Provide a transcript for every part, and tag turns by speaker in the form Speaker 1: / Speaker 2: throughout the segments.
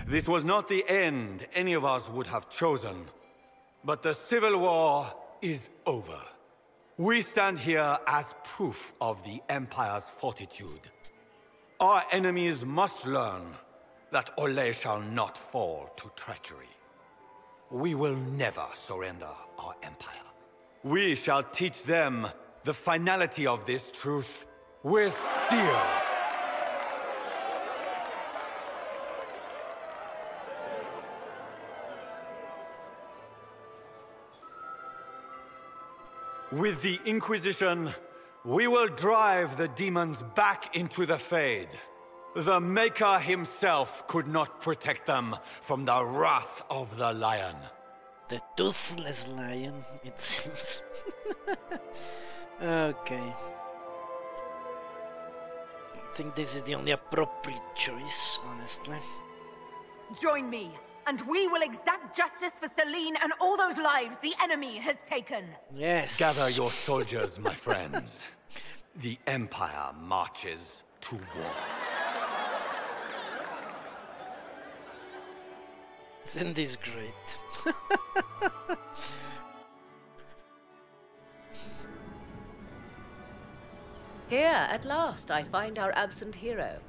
Speaker 1: This was not the end any of us would have chosen, but the Civil War is over. We stand here as proof of the Empire's fortitude. Our enemies must learn that Ole shall not fall to treachery. We will never surrender our Empire. We shall teach them the finality of this truth with steel. With the Inquisition, we will drive the demons back into the Fade. The Maker himself could not protect them from the wrath of the Lion.
Speaker 2: The Toothless Lion, it seems. Okay. I think this is the only appropriate choice, honestly.
Speaker 3: Join me, and we will exact justice for Celine and all those lives the enemy has taken.
Speaker 2: Yes.
Speaker 1: Gather your soldiers, my friends. The Empire marches to war.
Speaker 2: Isn't this great?
Speaker 4: Here, at last, I find our absent hero.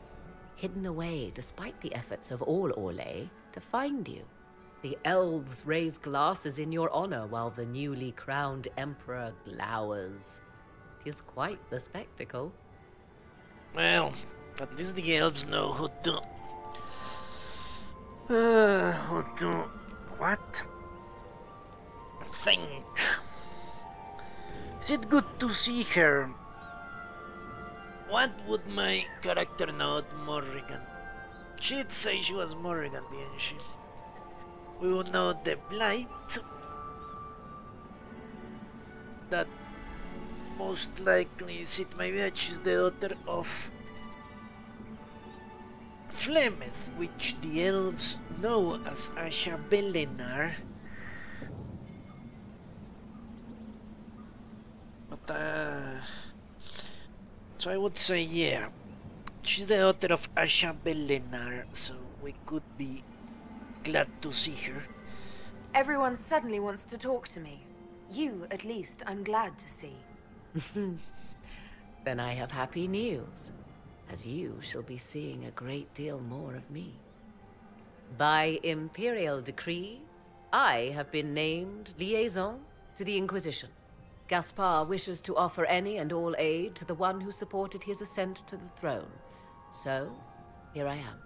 Speaker 4: Hidden away, despite the efforts of all Orlais, to find you. The elves raise glasses in your honor while the newly crowned emperor glowers. 'Tis quite the spectacle.
Speaker 2: Well, at least the elves know who to... What? Think. Is it good to see her? What would my character know at Morrigan? She'd say she was Morrigan, didn't she? We would know the Blight. That most likely is it. Maybe that she's the daughter of Flemeth, which the elves know as Asha Belenar. But so I would say, yeah, she's the daughter of Asha Belenar, so we could be glad to see her.
Speaker 3: Everyone suddenly wants to talk to me. You, at least, I'm glad to see.
Speaker 4: Then I have happy news, as you shall be seeing a great deal more of me. By imperial decree, I have been named liaison to the Inquisition. Gaspar wishes to offer any and all aid to the one who supported his ascent to the throne. So, here I am.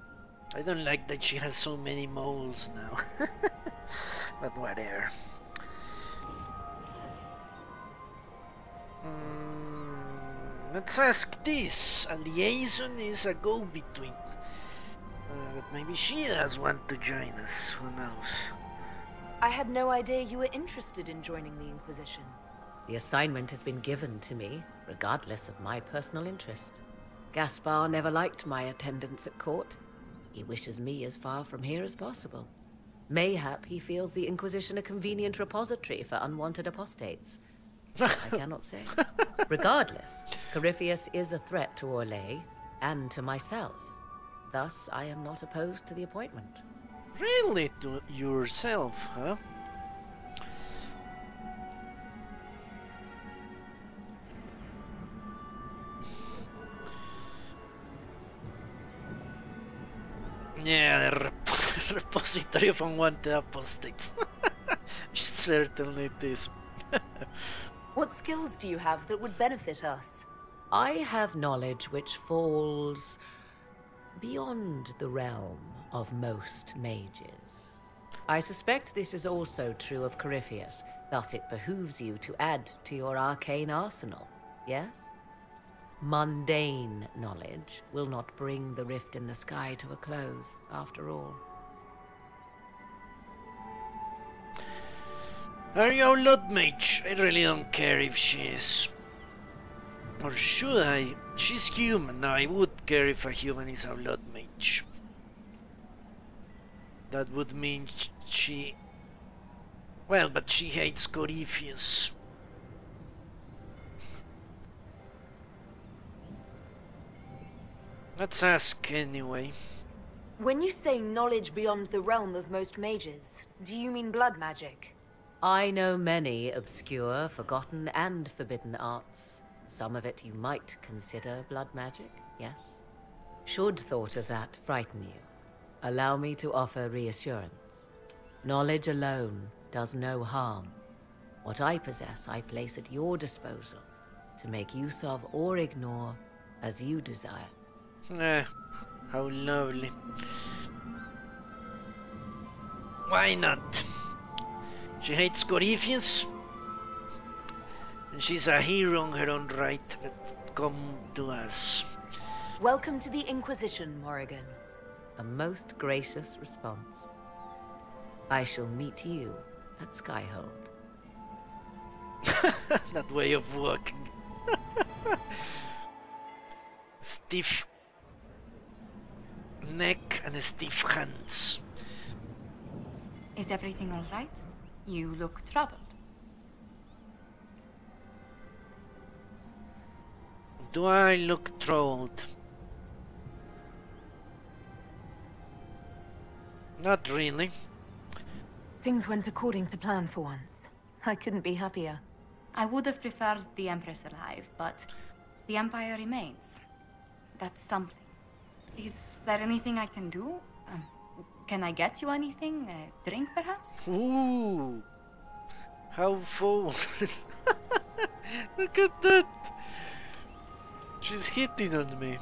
Speaker 2: I don't like that she has so many moles now. But whatever. Let's ask this. A liaison is a go-between. But maybe she does want to join us. Who knows?
Speaker 3: I had no idea you were interested in joining the Inquisition.
Speaker 4: The assignment has been given to me, regardless of my personal interest. Gaspar never liked my attendance at court. He wishes me as far from here as possible. Mayhap he feels the Inquisition a convenient repository for unwanted apostates. I cannot say. Regardless, Corypheus is a threat to Orlais and to myself. Thus, I am not opposed to the appointment.
Speaker 2: Really? To yourself, huh? Yeah, the repository of unwanted apostates. Certainly it is.
Speaker 3: What skills do you have that would benefit us?
Speaker 4: I have knowledge which falls beyond the realm of most mages. I suspect this is also true of Corypheus, thus it behooves you to add to your arcane arsenal, yes? Mundane knowledge will not bring the rift in the sky to a close, after all.
Speaker 2: Are you a Blood Mage? I really don't care if she is. Or should I? She's human. Now, I would care if a human is a Blood Mage. That would mean she... Well, but she hates Corypheus. Let's ask anyway.
Speaker 3: When you say knowledge beyond the realm of most mages, do you mean blood magic?
Speaker 4: I know many obscure, forgotten, and forbidden arts. Some of it you might consider blood magic, yes? Should thought of that frighten you, allow me to offer reassurance. Knowledge alone does no harm. What I possess, I place at your disposal to make use of or ignore as you desire.
Speaker 2: How lovely. Why not? She hates Corypheus, and she's a hero in her own right. Let's come to us.
Speaker 3: Welcome to the Inquisition, Morrigan.
Speaker 4: A most gracious response. I shall meet you at Skyhold.
Speaker 2: That way of walking. Stiff neck and stiff hands.
Speaker 5: Is everything all right? You look troubled.
Speaker 2: Do I look troubled? Not really.
Speaker 3: Things went according to plan for once. I couldn't be happier.
Speaker 5: I would have preferred the Empress alive, but the Empire remains. That's something. Is there anything I can do? Can I get you anything? A drink, perhaps?
Speaker 2: Ooh, how forward! Look at that! She's hitting on me.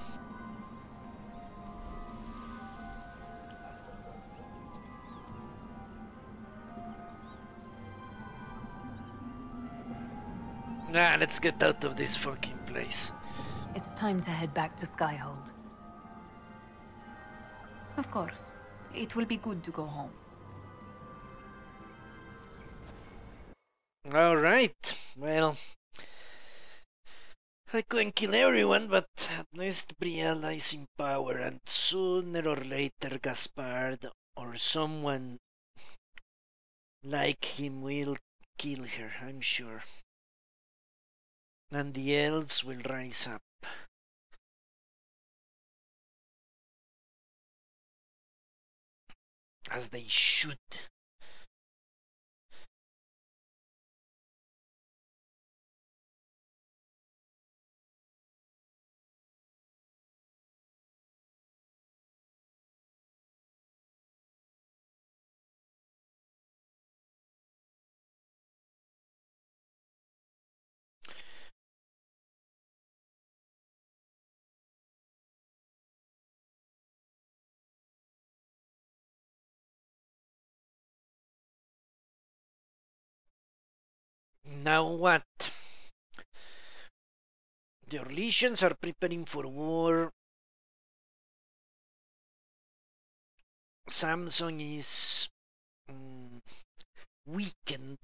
Speaker 2: Nah, let's get out of this fucking place.
Speaker 3: It's time to head back to Skyhold.
Speaker 5: Of course. It will be good to go home.
Speaker 2: Alright, well... I couldn't kill everyone, but at least Briella is in power, and sooner or later Gaspard or someone like him will kill her, I'm sure. And the elves will rise up. As they should. Now what? The Orlesians are preparing for war. Samson is weakened.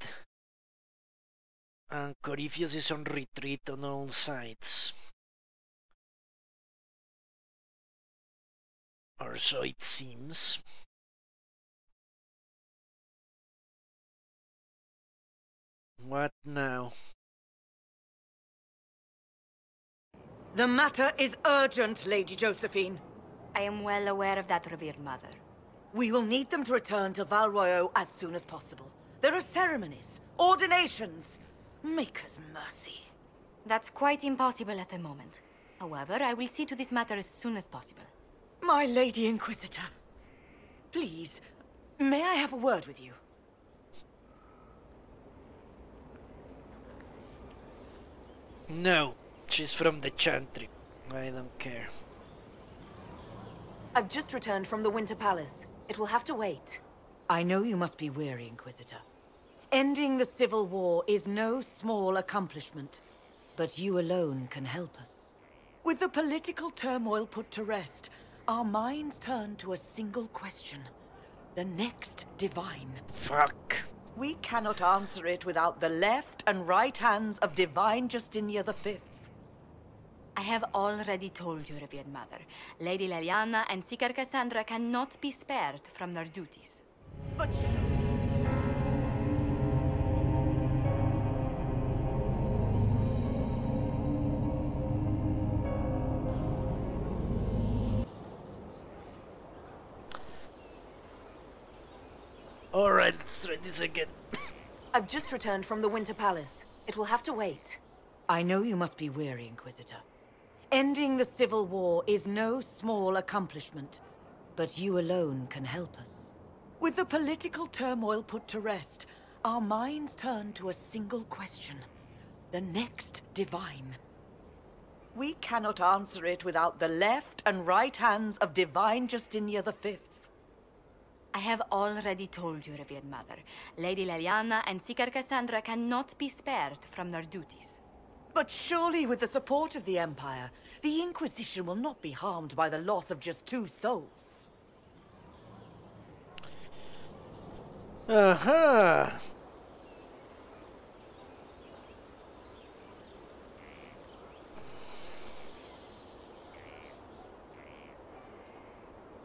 Speaker 2: And Corypheus is on retreat on all sides. Or so it seems. What now?
Speaker 6: The matter is urgent, Lady Josephine.
Speaker 5: I am well aware of that, revered mother.
Speaker 6: We will need them to return to Val Royeaux as soon as possible. There are ceremonies, ordinations. Maker's mercy.
Speaker 5: That's quite impossible at the moment. However, I will see to this matter as soon as possible.
Speaker 6: My Lady Inquisitor. Please, may I have a word with you?
Speaker 2: No, she's from the Chantry. I don't care.
Speaker 3: I've just returned from the Winter Palace. It will have to wait.
Speaker 6: I know you must be weary, Inquisitor. Ending the civil war is no small accomplishment, but you alone can help us. With the political turmoil put to rest, our minds turn to a single question. The next divine.
Speaker 2: Fuck.
Speaker 6: We cannot answer it without the left and right hands of Divine Justinia V.
Speaker 5: I have already told you, revered mother. Lady Leliana and Seeker Cassandra cannot be spared from their duties.
Speaker 6: But...
Speaker 2: Alright, let's try this again.
Speaker 3: I've just returned from the Winter Palace. It will have to wait.
Speaker 6: I know you must be weary, Inquisitor. Ending the Civil War is no small accomplishment, but you alone can help us. With the political turmoil put to rest, our minds turn to a single question. The next Divine. We cannot answer it without the left and right hands of Divine Justinia V.
Speaker 5: I have already told you, Revered Mother. Lady Leliana and Seeker Cassandra cannot be spared from their duties.
Speaker 6: But surely with the support of the Empire, the Inquisition will not be harmed by the loss of just 2 souls.
Speaker 2: Aha!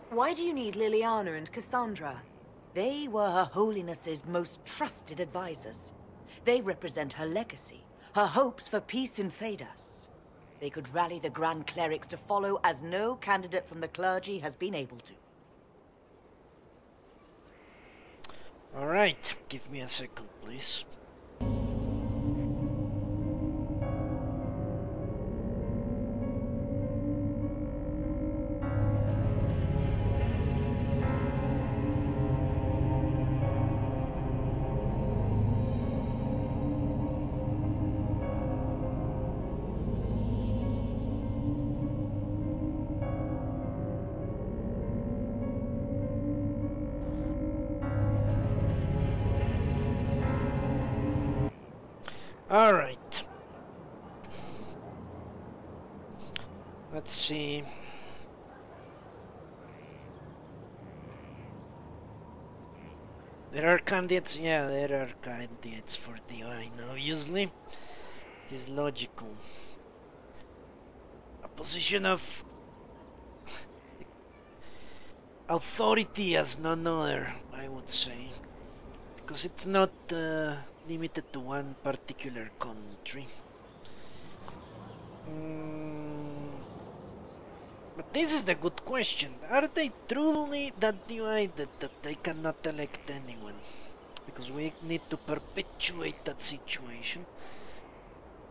Speaker 3: Why do you need Liliana and Cassandra?
Speaker 6: They were Her Holiness's most trusted advisors. They represent her legacy, her hopes for peace in Thedas. They could rally the Grand Clerics to follow as no candidate from the clergy has been able to.
Speaker 2: Alright, give me a second, please. All right. Let's see. There are candidates, yeah, there are candidates for Divine, obviously. It is logical. A position of authority as none other, I would say. Because it's not limited to one particular country. But this is the good question. Are they truly that divided that they cannot elect anyone? Because we need to perpetuate that situation.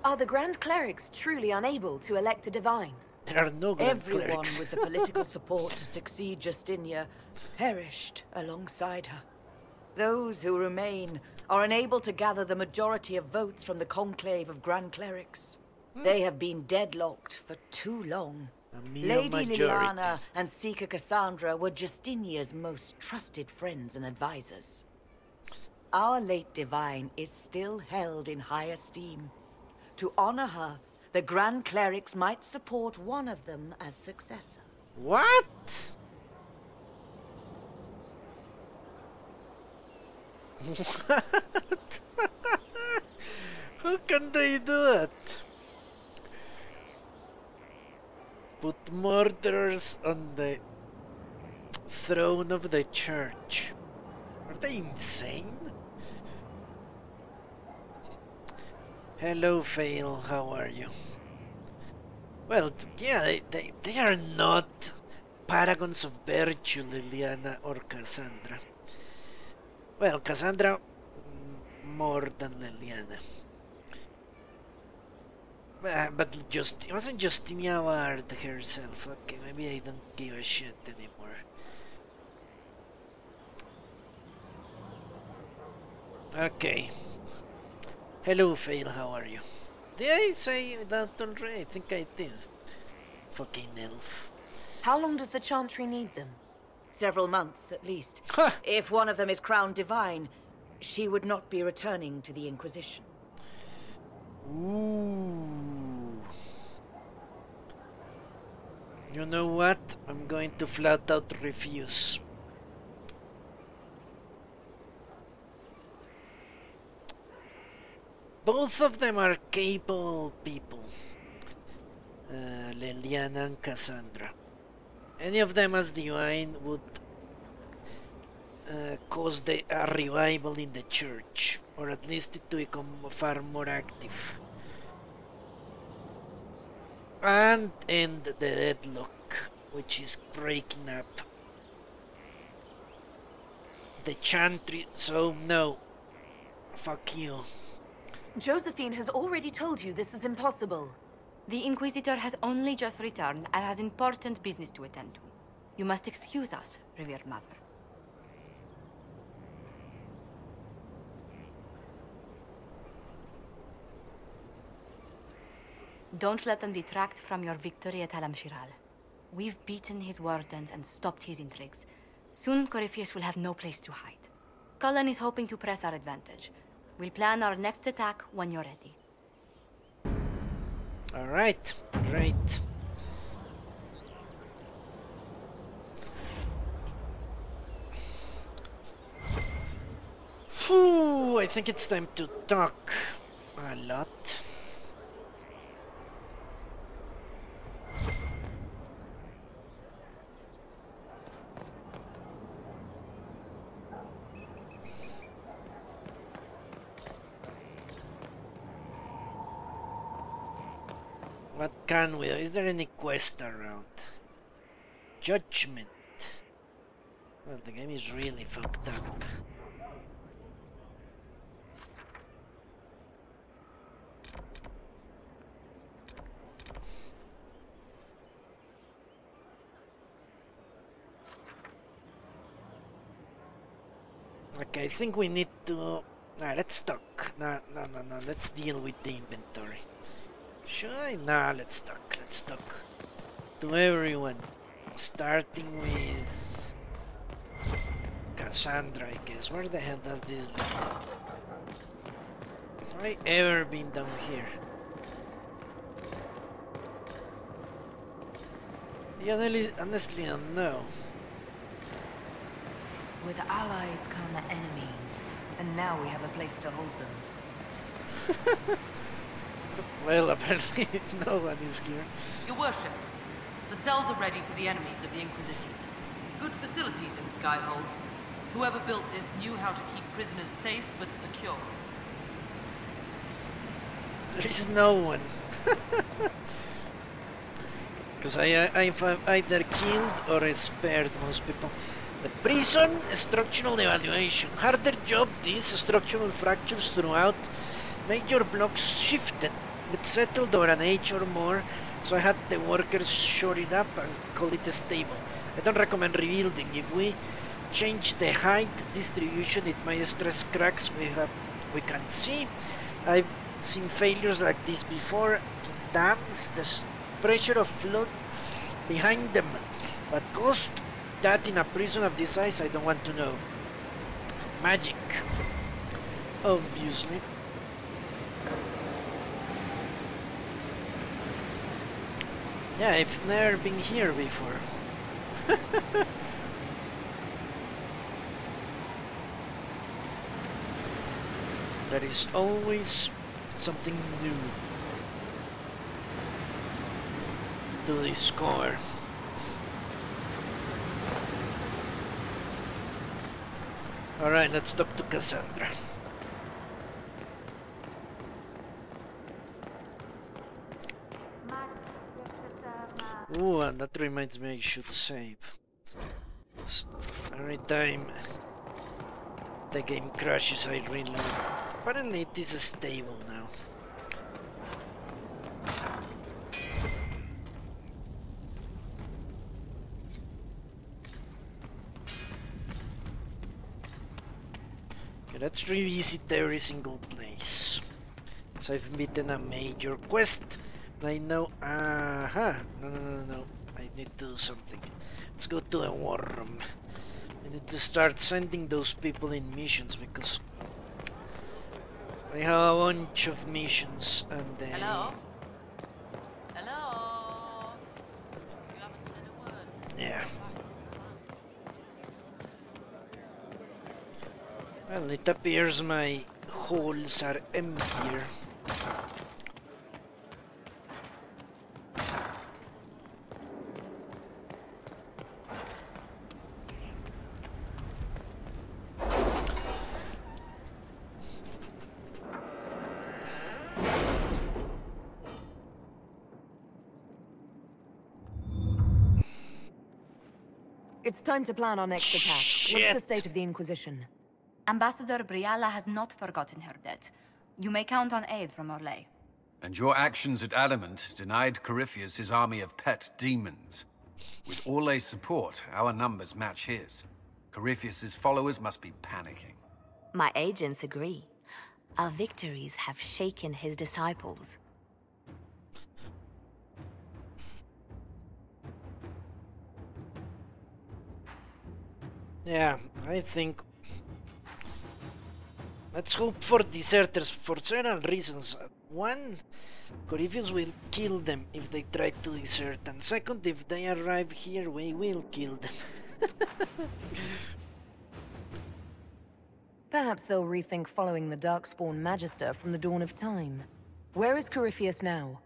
Speaker 3: Are the Grand Clerics truly unable to elect a Divine?
Speaker 2: There are no Grand
Speaker 6: Everyone
Speaker 2: Clerics.
Speaker 6: with the political support to succeed Justinia perished alongside her. Those who remain are unable to gather the majority of votes from the conclave of Grand Clerics. They have been deadlocked for too long.
Speaker 2: A mere
Speaker 6: Lady
Speaker 2: majority.
Speaker 6: Liliana and Seeker Cassandra were Justinia's most trusted friends and advisors. Our late Divine is still held in high esteem. To honor her, the Grand Clerics might support one of them as successor.
Speaker 2: What? What? How can they do that? Put murderers on the throne of the church. Are they insane? Hello, Fail, how are you? Well, yeah, they are not paragons of virtue, Liliana or Cassandra. Well, Cassandra more than Liliana. But it wasn't Justinia Ward herself. Okay, maybe I don't give a shit anymore. Okay. Hello, Fail, how are you? Did I say that already? I think I did. Fucking elf.
Speaker 3: How long does the Chantry need them?
Speaker 6: Several months, at least. If one of them is crowned Divine, she would not be returning to the Inquisition.
Speaker 2: Ooh. You know what? I'm going to flat out refuse. Both of them are capable people. Liliana and Cassandra. Any of them as Divine would cause a revival in the church, or at least it to become far more active. And end the deadlock, which is breaking up. the chantry, so no. Fuck you.
Speaker 3: Josephine has already told you this is impossible.
Speaker 5: The Inquisitor has only just returned and has important business to attend to. You must excuse us, revered mother. Don't let them detract from your victory at Alam-Shiral. We've beaten his wardens and stopped his intrigues. Soon, Corypheus will have no place to hide. Cullen is hoping to press our advantage. We'll plan our next attack when you're ready.
Speaker 2: Alright, great. Phew, I think it's time to talk a lot. What can we do? Is there any quest around? Judgment. Well, the game is really fucked up. Okay, I think we need to... let's talk. No, let's deal with the inventory. Should I? Nah, let's talk. Let's talk to everyone. Starting with Cassandra, I guess. Where the hell does this look? Have I ever been down here? Yeah, honestly, I don't know.
Speaker 3: With allies come enemies, and now we have a place to hold them.
Speaker 2: Well, apparently no one is here.
Speaker 7: Your worship, the cells are ready for the enemies of the Inquisition. Good facilities in Skyhold. Whoever built this knew how to keep prisoners safe but secure.
Speaker 2: There is no one. Because I've either killed or spared most people. The prison structural evaluation. Harder job this, structural fractures throughout. Major blocks shifted, but settled over an age or more, so I had the workers shore it up and call it stable. I don't recommend rebuilding. If we change the height distribution, it might stress cracks we can see. I've seen failures like this before in dams. The pressure of flood behind them, but cost that in a prison of this size, I don't want to know. Magic, obviously. Yeah, I've never been here before. There is always something new to discover. Alright, let's talk to Cassandra. Ooh, and that reminds me I should save. Every time the game crashes I reload. Apparently it is stable now. Okay, let's revisit every single place. So I've beaten a major quest. I know, no, I need to do something. Let's go to a war room. I need to start sending those people in missions because I have a bunch of missions and then...
Speaker 7: Hello? Hello? You haven't said a word.
Speaker 2: Yeah. Well, it appears my holes are emptier.
Speaker 3: It's time to plan our next attack.
Speaker 2: Shit.
Speaker 3: What's the state of the Inquisition?
Speaker 5: Ambassador Briala has not forgotten her debt. You may count on aid from Orlais.
Speaker 8: And your actions at Adamant denied Corypheus his army of pet demons. With Orlais' support, our numbers match his. Corypheus's followers must be panicking.
Speaker 9: My agents agree. Our victories have shaken his disciples.
Speaker 2: Yeah, I think... Let's hope for deserters for several reasons. One, Corypheus will kill them if they try to desert, and second, if they arrive here, we will kill them.
Speaker 3: Perhaps they'll rethink following the Darkspawn Magister from the dawn of time. Where is Corypheus now?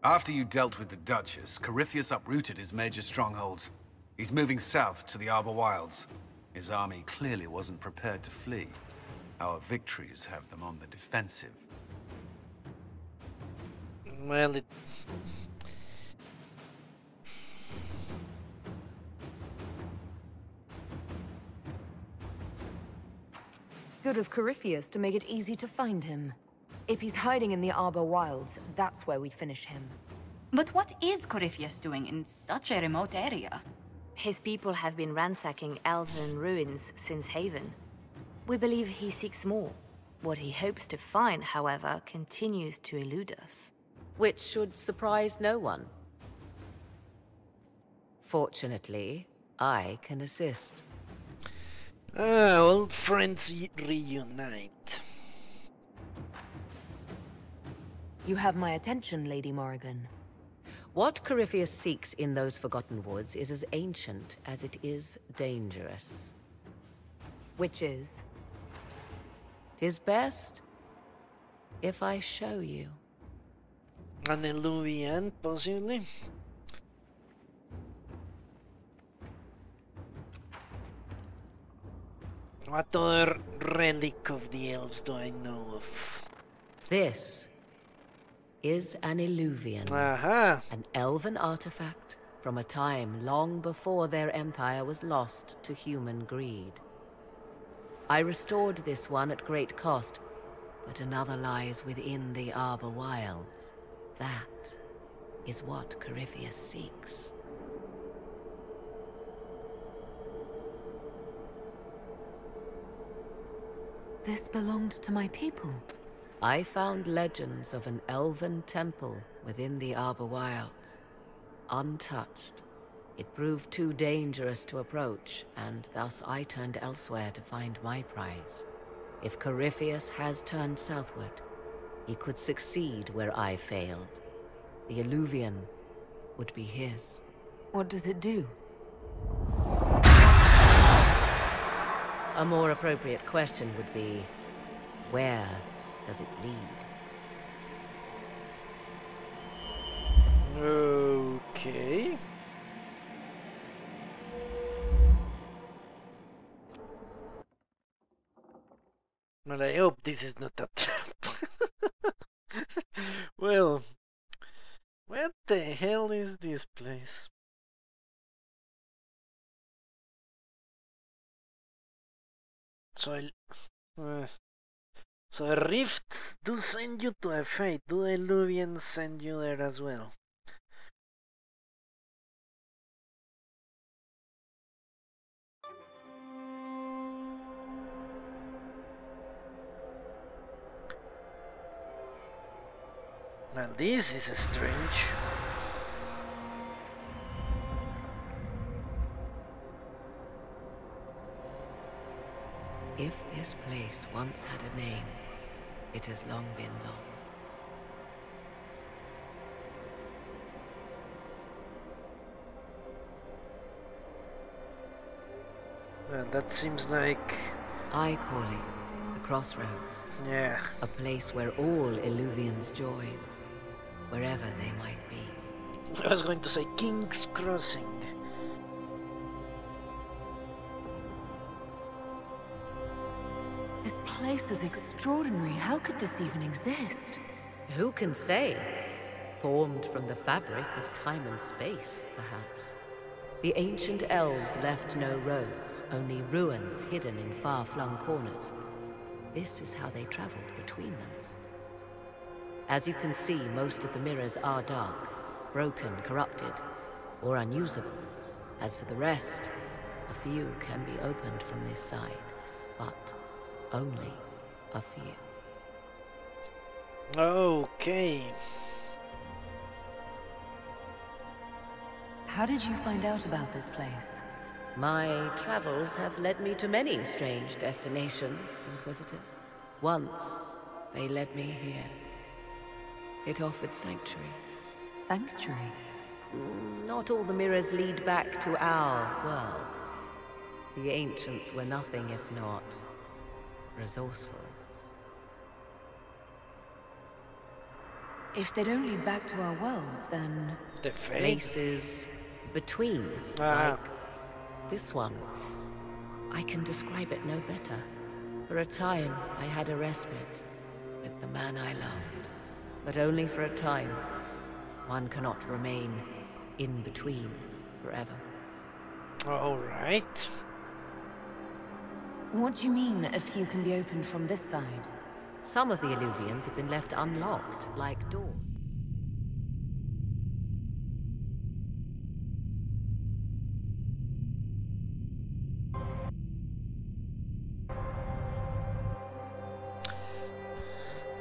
Speaker 8: After you dealt with the Duchess, Corypheus uprooted his major strongholds. He's moving south to the Arbor Wilds. His army clearly wasn't prepared to flee. Our victories have them on the defensive.
Speaker 2: Well, it...
Speaker 3: Good of Corypheus to make it easy to find him. If he's hiding in the Arbor Wilds, that's where we finish him.
Speaker 5: But what is Corypheus doing in such a remote area?
Speaker 9: His people have been ransacking elven ruins since Haven. We believe he seeks more. What he hopes to find, however, continues to elude us.
Speaker 4: Which should surprise no one. Fortunately, I can assist.
Speaker 2: Old friends reunite.
Speaker 3: You have my attention, Lady Morrigan.
Speaker 4: What Corypheus seeks in those Forgotten Woods is as ancient as it is dangerous.
Speaker 3: Which is?
Speaker 4: 'Tis best if I show you.
Speaker 2: An Eluvian, possibly? What other relic of the elves do I know of?
Speaker 4: This is an Illuvian.
Speaker 2: Aha!
Speaker 4: An elven artifact from a time long before their empire was lost to human greed. I restored this one at great cost, but another lies within the Arbor Wilds. That is what Corypheus seeks.
Speaker 3: This belonged to my people.
Speaker 4: I found legends of an elven temple within the Arbor Wilds. Untouched. It proved too dangerous to approach, and thus I turned elsewhere to find my prize. If Corypheus has turned southward, he could succeed where I failed. The Illuvian would be his.
Speaker 3: What does it do?
Speaker 4: A more appropriate question would be, where does it lead?
Speaker 2: Okay. Well, I hope this is not a trap. Well, what the hell is this place? So rifts do send you to a fate. Do the Illuvians send you there as well? Well, this is strange.
Speaker 4: If this place once had a name, it has long been lost.
Speaker 2: Well, that seems like...
Speaker 4: I call it the Crossroads.
Speaker 2: Yeah.
Speaker 4: A place where all Illuvians join, wherever they might be.
Speaker 2: I was going to say King's Crossing.
Speaker 3: This place is extraordinary. How could this even exist?
Speaker 4: Who can say? Formed from the fabric of time and space, perhaps. The ancient elves left no roads, only ruins hidden in far-flung corners. This is how they traveled between them. As you can see, most of the mirrors are dark, broken, corrupted, or unusable. As for the rest, a few can be opened from this side, but only a few.
Speaker 2: Okay.
Speaker 3: How did you find out about this place?
Speaker 4: My travels have led me to many strange destinations, Inquisitor. Once, they led me here. It offered sanctuary.
Speaker 3: Sanctuary?
Speaker 4: Not all the mirrors lead back to our world. The ancients were nothing if not resourceful.
Speaker 3: If they don't lead back to our world, then...
Speaker 2: The fate?
Speaker 4: Places between, like this one. I can describe it no better. For a time, I had a respite with the man I loved. But only for a time. One cannot remain in between forever.
Speaker 2: Alright.
Speaker 3: What do you mean, a few can be opened from this side?
Speaker 4: Some of the Illuvians have been left unlocked, like doors.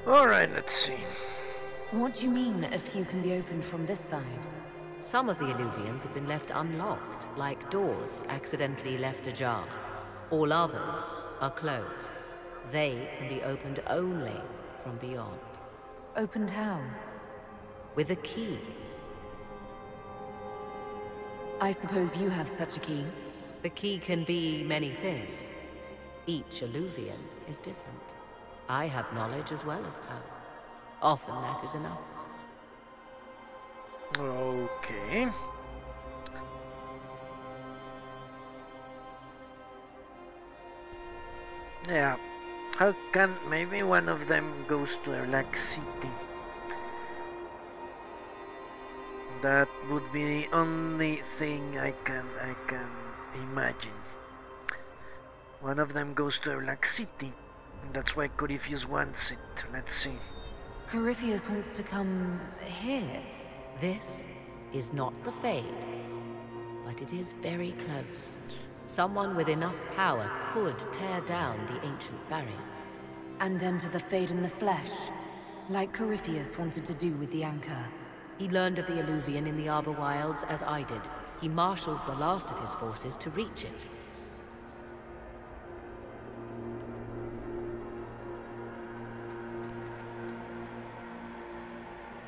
Speaker 2: Alright, let's see.
Speaker 3: What do you mean, a few can be opened from this side?
Speaker 4: Some of the Illuvians have been left unlocked, like doors accidentally left ajar. All others are closed. They can be opened only from beyond.
Speaker 3: Opened how?
Speaker 4: With a key.
Speaker 3: I suppose you have such a key?
Speaker 4: The key can be many things. Each Illuvian is different. I have knowledge as well as power. Often that is enough.
Speaker 2: Okay. Yeah. How can maybe one of them goes to Black City? That would be the only thing I can imagine. One of them goes to Black City. That's why Corypheus wants it. Let's see.
Speaker 3: Corypheus wants to come here?
Speaker 4: This is not the Fade, but it is very close. Someone with enough power could tear down the ancient barriers.
Speaker 3: And enter the Fade in the flesh, like Corypheus wanted to do with the Anchor.
Speaker 4: He learned of the Illuvian in the Arbor Wilds as I did. He marshals the last of his forces to reach it.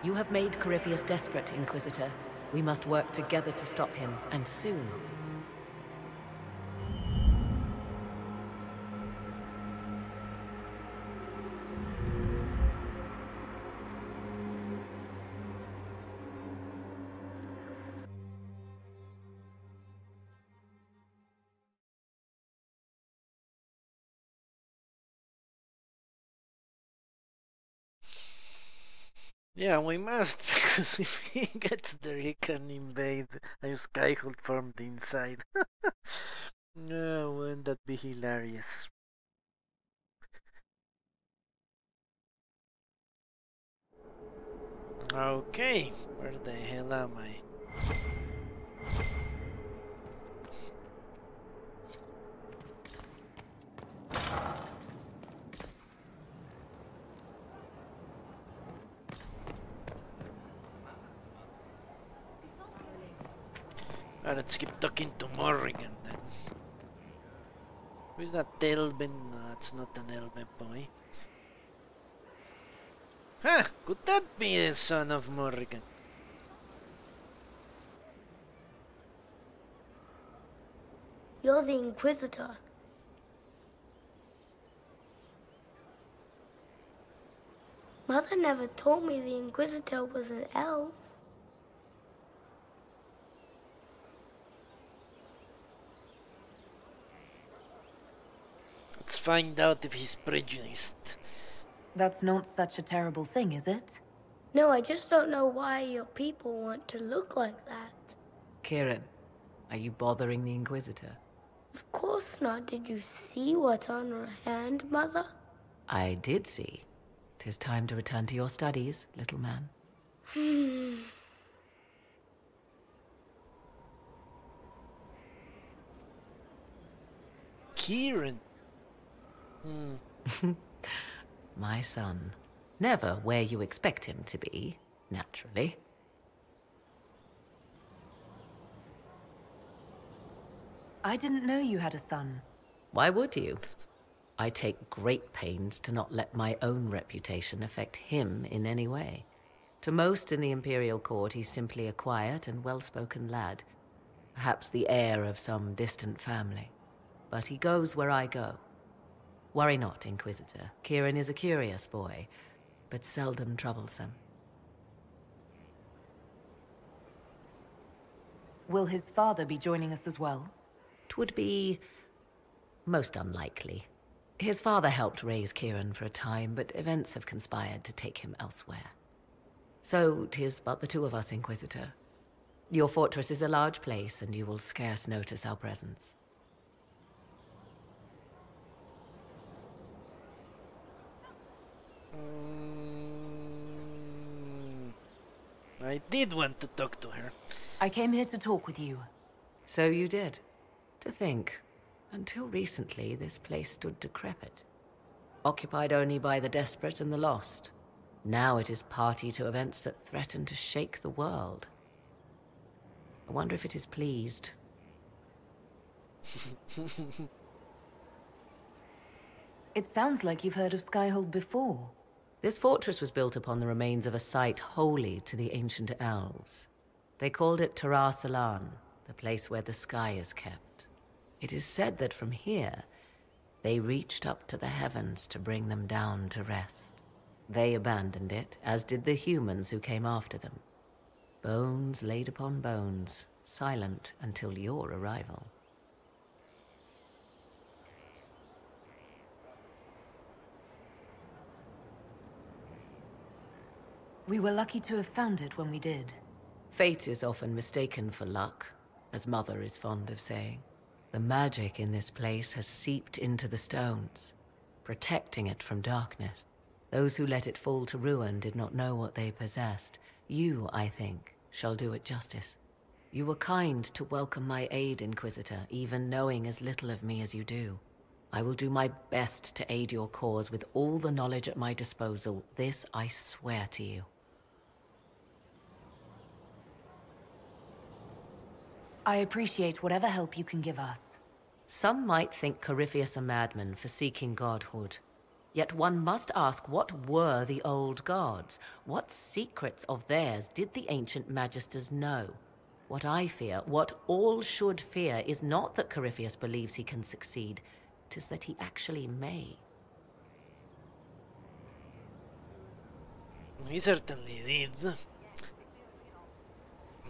Speaker 4: You have made Corypheus desperate, Inquisitor. We must work together to stop him, and soon.
Speaker 2: Yeah, we must, because if he gets there, he can invade a Skyhold from the inside. No, wouldn't that be hilarious? Okay, where the hell am I? Let's keep talking to Morrigan then. Who's that Elven? No, it's not an Elven boy. Huh, could that be the son of Morrigan?
Speaker 10: You're the Inquisitor. Mother never told me the Inquisitor was an elf.
Speaker 2: Let's find out if he's prejudiced.
Speaker 3: That's not such a terrible thing, is it?
Speaker 10: No, I just don't know why your people want to look like that.
Speaker 4: Kieran, Are you bothering the Inquisitor?
Speaker 10: Of course not. Did you see what's on her hand, Mother?
Speaker 4: I did see. 'Tis time to return to your studies, little man.
Speaker 2: Kieran.
Speaker 4: My son. Never where you expect him to be, naturally.
Speaker 3: I didn't know you had a son.
Speaker 4: Why would you? I take great pains to not let my own reputation affect him in any way. To most in the Imperial Court, he's simply a quiet and well-spoken lad. Perhaps the heir of some distant family. But he goes where I go. Worry not, Inquisitor. Kieran is a curious boy, but seldom troublesome.
Speaker 3: Will his father be joining us as well?
Speaker 4: 'Twould be most unlikely. His father helped raise Kieran for a time, but events have conspired to take him elsewhere. So 'tis but the two of us, Inquisitor. Your fortress is a large place, and you will scarce notice our presence.
Speaker 2: I did want to talk to her.
Speaker 3: I came here to talk with you.
Speaker 4: So you did. To think, until recently this place stood decrepit. Occupied only by the desperate and the lost. Now it is party to events that threaten to shake the world. I wonder if it is pleased.
Speaker 3: It sounds like you've heard of Skyhold before.
Speaker 4: This fortress was built upon the remains of a site holy to the ancient elves. They called it Tarar Salan, the place where the sky is kept. It is said that from here, they reached up to the heavens to bring them down to rest. They abandoned it, as did the humans who came after them. Bones laid upon bones, silent until your arrival.
Speaker 3: We were lucky to have found it when we did.
Speaker 4: Fate is often mistaken for luck, as Mother is fond of saying. The magic in this place has seeped into the stones, protecting it from darkness. Those who let it fall to ruin did not know what they possessed. You, I think, shall do it justice. You were kind to welcome my aid, Inquisitor, even knowing as little of me as you do. I will do my best to aid your cause with all the knowledge at my disposal. This I swear to you.
Speaker 3: I appreciate whatever help you can give us.
Speaker 4: Some might think Corypheus a madman for seeking godhood. Yet one must ask, what were the old gods? What secrets of theirs did the ancient magisters know? What I fear, what all should fear, is not that Corypheus believes he can succeed. 'Tis that he actually may.
Speaker 2: He certainly did.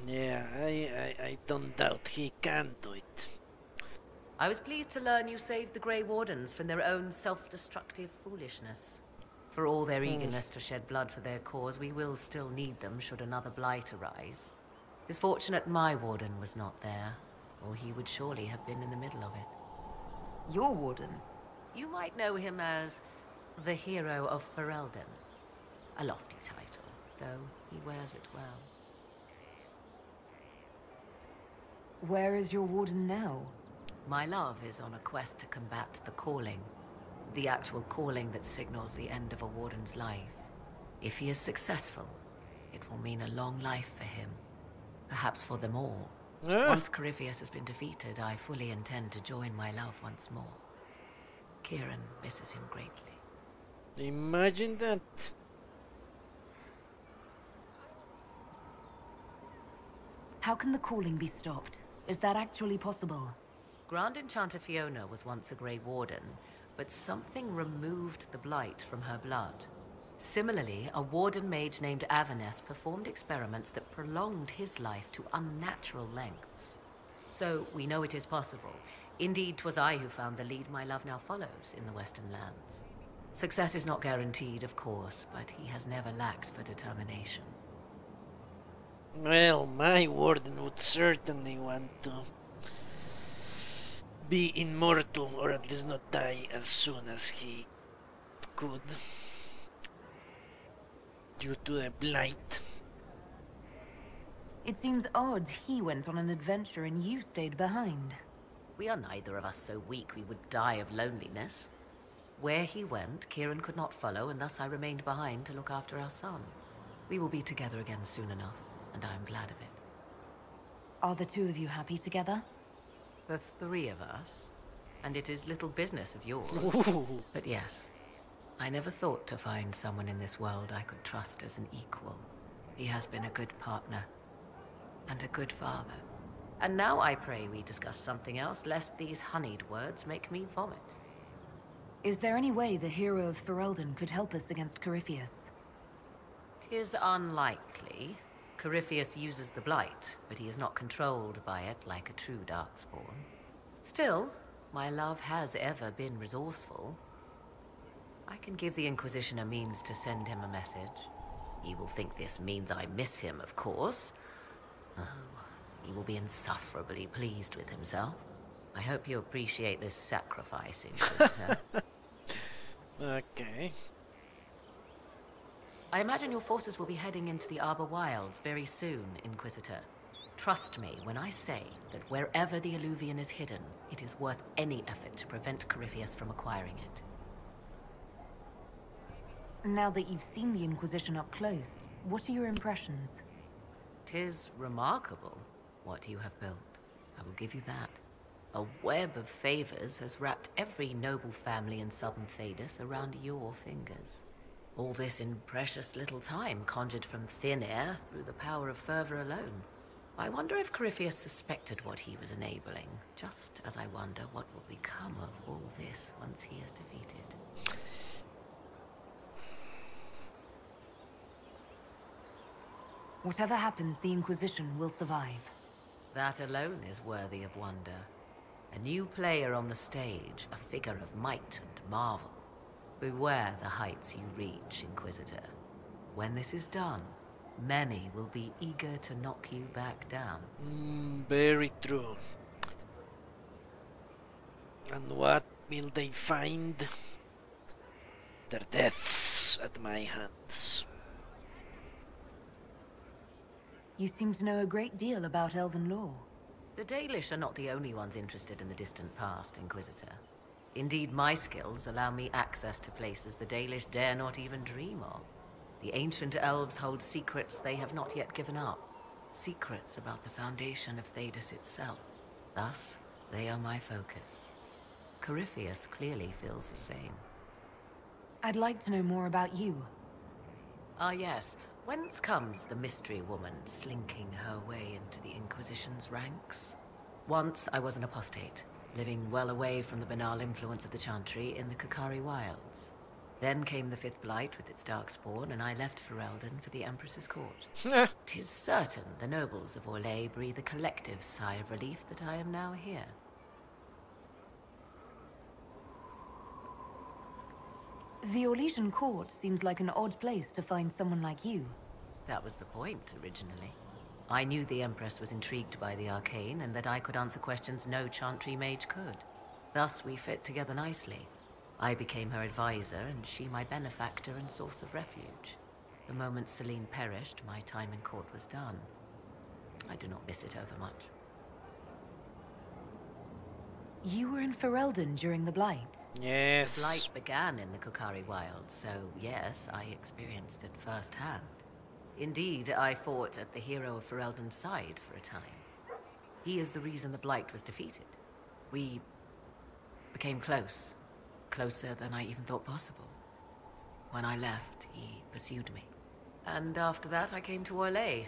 Speaker 2: Yeah, I don't doubt he can do it.
Speaker 4: I was pleased to learn you saved the Grey Wardens from their own self-destructive foolishness. For all their eagerness to shed blood for their cause, we will still need them should another blight arise. It's fortunate my warden was not there, or he would surely have been in the middle of it.
Speaker 3: Your warden?
Speaker 4: You might know him as the Hero of Ferelden. A lofty title, though he wears it well.
Speaker 3: Where is your warden now?
Speaker 4: My love is on a quest to combat the calling. The actual calling that signals the end of a warden's life. If he is successful, it will mean a long life for him. Perhaps for them all. Once Corypheus has been defeated, I fully intend to join my love once more. Kieran misses him greatly.
Speaker 2: Imagine that.
Speaker 3: How can the calling be stopped? Is that actually possible?
Speaker 4: Grand Enchanter Fiona was once a Grey Warden, but something removed the blight from her blood. Similarly, a warden mage named Avernus performed experiments that prolonged his life to unnatural lengths. So, we know it is possible. Indeed, 'twas I who found the lead my love now follows in the Western lands. Success is not guaranteed, of course, but he has never lacked for determination.
Speaker 2: Well, my warden would certainly want to. be immortal, or at least not die as soon as he could, due to the blight.
Speaker 3: It seems odd he went on an adventure and you stayed behind.
Speaker 4: We are neither of us so weak we would die of loneliness. Where he went, Kieran could not follow, and thus I remained behind to look after our son. We will be together again soon enough, and I am glad of it.
Speaker 3: Are the two of you happy together?
Speaker 4: The three of us? And it is little business of yours. But yes, I never thought to find someone in this world I could trust as an equal. He has been a good partner, and a good father. And now I pray we discuss something else, lest these honeyed words make me vomit.
Speaker 3: Is there any way the hero of Ferelden could help us against Corypheus?
Speaker 4: 'Tis unlikely. Corypheus uses the Blight, but he is not controlled by it like a true Darkspawn. Still, my love has ever been resourceful. I can give the Inquisition a means to send him a message. He will think this means I miss him, of course. Oh, he will be insufferably pleased with himself. I hope you appreciate this sacrifice, Inquisitor.
Speaker 2: Okay.
Speaker 4: I imagine your forces will be heading into the Arbor Wilds very soon, Inquisitor. Trust me when I say that wherever the Alluvian is hidden, it is worth any effort to prevent Corypheus from acquiring it.
Speaker 3: Now that you've seen the Inquisition up close, what are your impressions?
Speaker 4: 'Tis remarkable what you have built. I will give you that. A web of favors has wrapped every noble family in southern Thedas around your fingers. All this in precious little time, conjured from thin air through the power of fervor alone. I wonder if Corypheus suspected what he was enabling, just as I wonder what will become of all this once he is defeated.
Speaker 3: Whatever happens, the Inquisition will survive.
Speaker 4: That alone is worthy of wonder. A new player on the stage, a figure of might and marvel. Beware the heights you reach, Inquisitor. When this is done, many will be eager to knock you back down.
Speaker 2: Very true. And what will they find? Their deaths at my hands.
Speaker 3: You seem to know a great deal about elven law.
Speaker 4: The Dalish are not the only ones interested in the distant past, Inquisitor. Indeed, my skills allow me access to places the Dalish dare not even dream of. The ancient elves hold secrets they have not yet given up. Secrets about the foundation of Thedas itself. Thus, they are my focus. Corypheus clearly feels the same.
Speaker 3: I'd like to know more about you.
Speaker 4: Ah yes, whence comes the mystery woman slinking her way into the Inquisition's ranks? Once I was an apostate, living well away from the banal influence of the Chantry in the Kukari Wilds. Then came the Fifth Blight with its Darkspawn, and I left Ferelden for the Empress's court. 'Tis certain the nobles of Orlais breathe a collective sigh of relief that I am now here.
Speaker 3: The Orlesian court seems like an odd place to find someone like you.
Speaker 4: That was the point, originally. I knew the Empress was intrigued by the arcane, and that I could answer questions no Chantry mage could. Thus we fit together nicely. I became her advisor, and she my benefactor and source of refuge. The moment Celine perished, my time in court was done. I do not miss it overmuch.
Speaker 3: You were in Ferelden during the Blight?
Speaker 2: Yes.
Speaker 4: The Blight began in the Kukari Wilds, so yes, I experienced it firsthand. Indeed, I fought at the hero of Ferelden's side for a time. He is the reason the Blight was defeated. We became close. Closer than I even thought possible. When I left, he pursued me. And after that, I came to Orlais.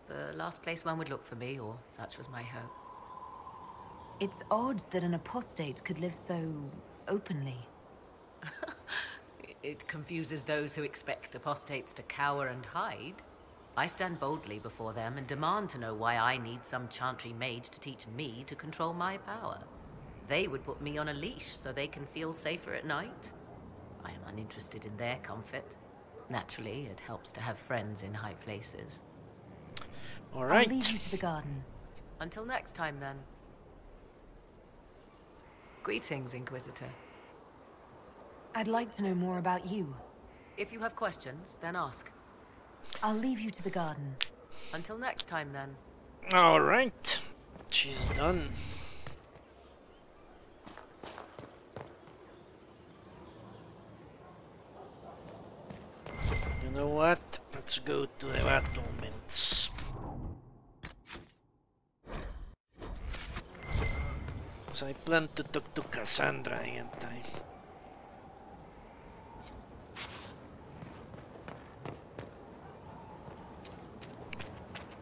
Speaker 4: The last place one would look for me, or such was my hope.
Speaker 3: It's odd that an apostate could live so openly.
Speaker 4: It confuses those who expect apostates to cower and hide. I stand boldly before them and demand to know why I need some Chantry mage to teach me to control my power. They would put me on a leash so they can feel safer at night. I am uninterested in their comfort. Naturally, it helps to have friends in high places.
Speaker 2: All right.
Speaker 3: I'll lead you to the garden.
Speaker 4: Until next time, then. Greetings, Inquisitor.
Speaker 3: I'd like to know more about you.
Speaker 4: If you have questions, then ask.
Speaker 3: I'll leave you to the garden.
Speaker 4: Until next time, then.
Speaker 2: Alright. She's done. You know what? Let's go to the battlements. So I plan to talk to Cassandra again.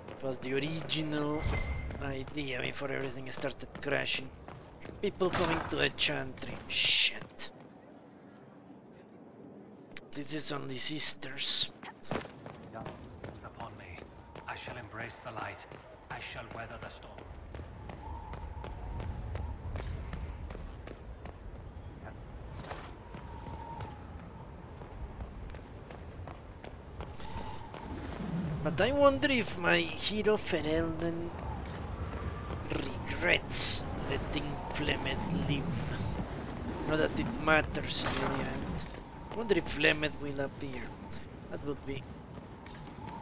Speaker 2: It was the original idea before everything started crashing. People coming to a chantry. Shit. This is only sisters.
Speaker 11: Upon me. I shall embrace the light. I shall weather the storm.
Speaker 2: But I wonder if my hero Ferelden regrets letting Flemeth live. Not that it matters in the end. I wonder if Flemeth will appear. That would be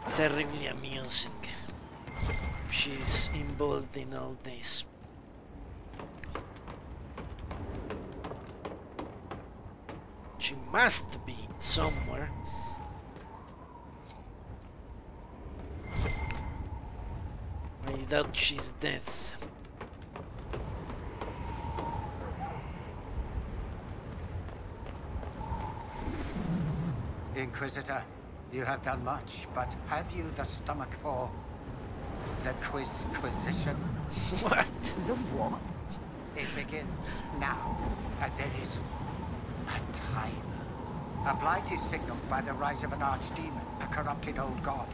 Speaker 2: terribly amusing. If she's involved in all this. She must be somewhere. I doubt she's dead.
Speaker 12: Inquisitor, you have done much, but have you the stomach for the Quizquisition?
Speaker 2: What?
Speaker 3: The what?
Speaker 12: It begins now, and there is a time. A blight is signaled by the rise of an archdemon, a corrupted old god.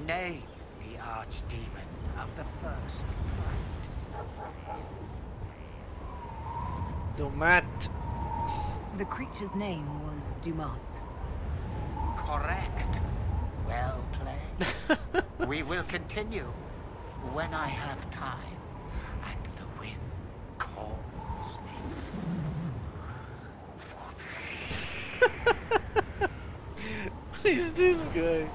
Speaker 12: Nay, the archdemon of the first blight.
Speaker 2: Dumat.
Speaker 3: The creature's name was Dumat.
Speaker 12: Correct. Well played. We will continue when I have time and the wind calls me.
Speaker 2: What is this guy?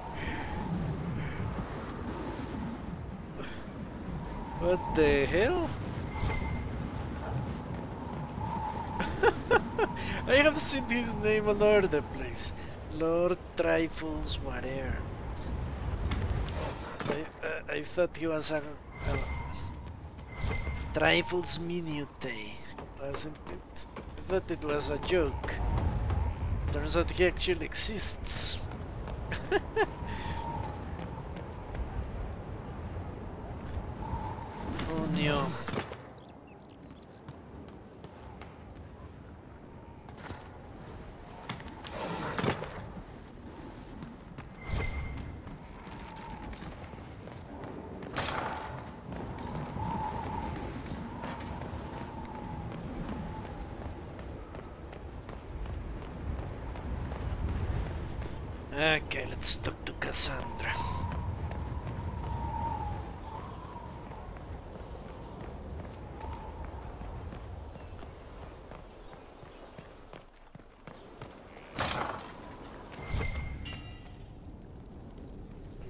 Speaker 2: What the hell? I have seen his name all over the place. Lord Trifles whatever. I thought he was a Trifles Minute, wasn't it? I thought it was a joke. Turns out he actually exists. Oh no. Okay, let's talk to Cassandra.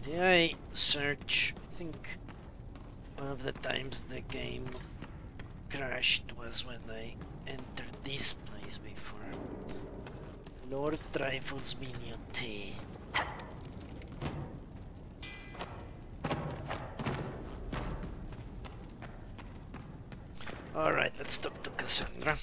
Speaker 2: Did I search? I think one of the times the game crashed was when I entered this place before. Lord Trifles Minute. Alright, let's talk to Cassandra.